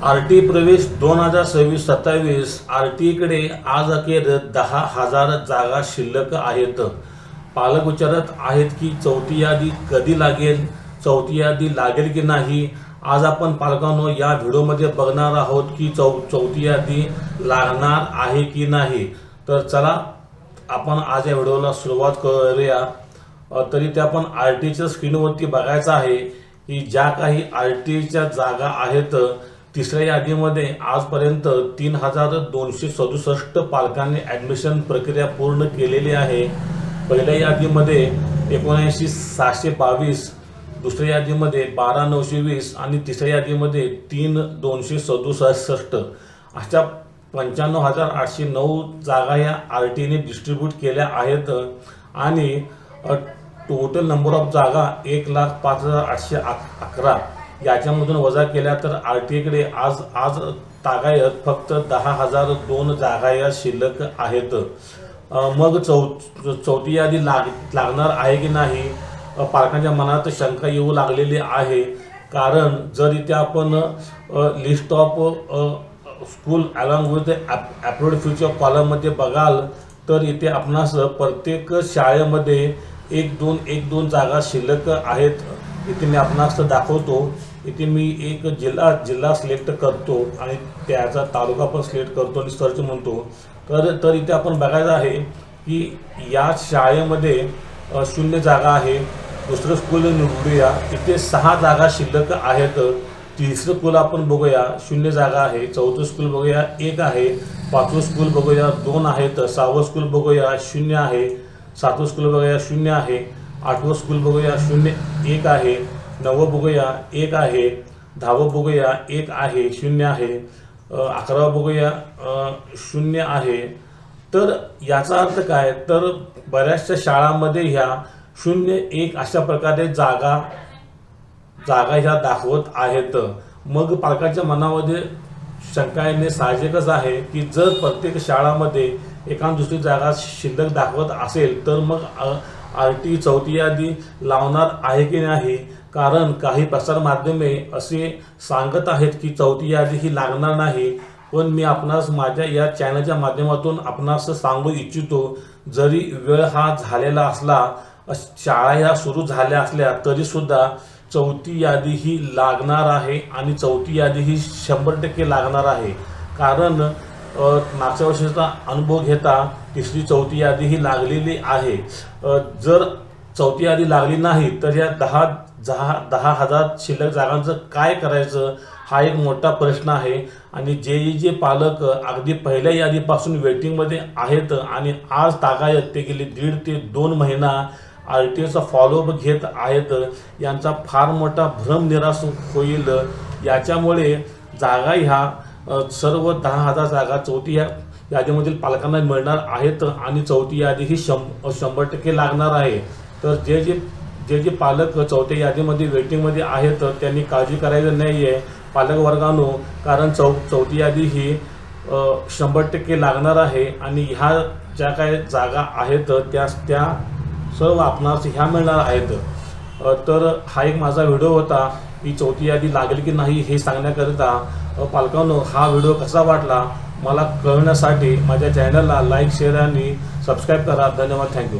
RT प्रवेश 2026-27 आरटीकडे आज अखेर 10,000 जागा शिल्लक आहेत। पालक विचारत आहेत की चौथी यादी कधी लागेल, चौथी यादी लागेल की नाही। आज आपण पालकांनो या व्हिडिओमध्ये बघणार आहोत की चौथी यादी लागणार आहे की नाही। तर चला आपण आज या व्हिडिओला सुरुवात करूया। तरी ते आपण आरटीच्या स्क्रीनवरती बघायचं आहे की ज्या काही आरटीच्या जागा आहेत तिसऱ्या यादीमध्ये आजपर्यंत 3,267 पालकांनी ॲडमिशन प्रक्रिया पूर्ण केलेली आहे। पहिल्या यादीमध्ये 79,622, दुसऱ्या यादीमध्ये 12,920 आणि तिसऱ्या यादीमध्ये 3,267 अशा 95,809 जागा या आरटीने डिस्ट्रीब्यूट केल्या आहेत आणि टोटल नंबर ऑफ जागा 1,05,811 याच्यामधून वजा केल्या तर आरटीकडे आज तागायत फक्त 10,002 जागा या शिल्लक आहेत। मग चौथी यादी लागणार आहे की नाही, पालकांच्या मनात शंका येऊ लागलेली आहे। कारण जर इथे आपण list of school along with approved फीच्या कॉलममध्ये बघाल तर इथे आपणास प्रत्येक शाळेमध्ये 1-2 जागा शिल्लक आहेत। इथे मी आपणास दाखवतो। इथे मी एक जिल्हा सिलेक्ट करतो आणि त्याचा तालुका पण सिलेक्ट करतो आणि सर्च म्हणतो। तर इथे आपण बघायचं आहे की या शाळेमध्ये 0 जागा आहे। दुसरं स्कूल निवडूया, इथे 6 जागा शिल्लक आहेत। तिसरं स्कूल आपण बघूया, 0 जागा आहे। चौथं स्कूल बघूया, 1 आहे। पाचवं स्कूल बघूया, 2 आहेत। सहावं स्कूल बघूया, 0 आहे। सातवं स्कूल बघूया, 0 आहे। आठवं स्कूल बघूया, 0 1 आहे। नववं बघूया, 1 आहे। 10वं बघूया, 1 आहे, 0 आहे। 11वं बघूया, 0 आहे। तर याचा अर्थ काय, तर बऱ्याचशा शाळांमध्ये ह्या 0-1 अशा प्रकारे जागा ह्या दाखवत आहेत। मग पालकांच्या मनामध्ये शंका येणे साहजिकच आहे की जर प्रत्येक शाळामध्ये एका दुसरी जागा शिल्लक दाखवत असेल तर मग आरटी चौथी यादी लावणार आहे की नाही। कारण काही प्रसारमाध्यमे असे सांगत आहेत की चौथी यादी ही लागणार नाही। पण मी आपणास माझ्या या चॅनलच्या माध्यमातून आपणास सांगू इच्छितो, जरी वेळ हा झालेला असला, शाळा ह्या सुरू झाल्या असल्या तरीसुद्धा चौथी यादी ही लागणार आहे आणि चौथी यादी ही 100% लागणार आहे। कारण मागच्या वर्षीचा अनुभव घेता तिसरी चौथी यादी ही लागलेली आहे। जर चौथी यादी लागली नाही तर या 10,000 शिल्लक जागांचं काय करायचं हा एक मोठा प्रश्न आहे। आणि जे पालक अगदी पहिल्या यादीपासून वेटिंगमध्ये आहेत आणि आज तागायत ते गेले 1.5 ते 2 महिना आरटीचा फॉलोअप घेत आहेत, यांचा फार मोठा भ्रम निराश होईल। याच्यामुळे जागा ह्या सर्व 10,000 जागा चौथी यादीमधील पालकांना मिळणार आहेत आणि चौथी यादी ही 100% लागणार आहे। तर जे पालक चौथ्या यादीमध्ये वेटिंगमध्ये आहेत त्यांनी काळजी करायचं नाही आहे पालक वर्गानो। कारण चौथी यादी ही 100% लागणार आहे आणि ह्या ज्या काही जागा आहेत त्या सर्व आपणास ह्या मिळणार आहेत। तर हा एक माझा व्हिडिओ होता की चौथी यादी लागेल की नाही हे सांगण्याकरिता। पालकांनो हा व्हिडिओ कसा वाटला मला कळण्यासाठी माझ्या चॅनलला लाईक, शेअर आणि सबस्क्राईब करा। धन्यवाद, थँक्यू।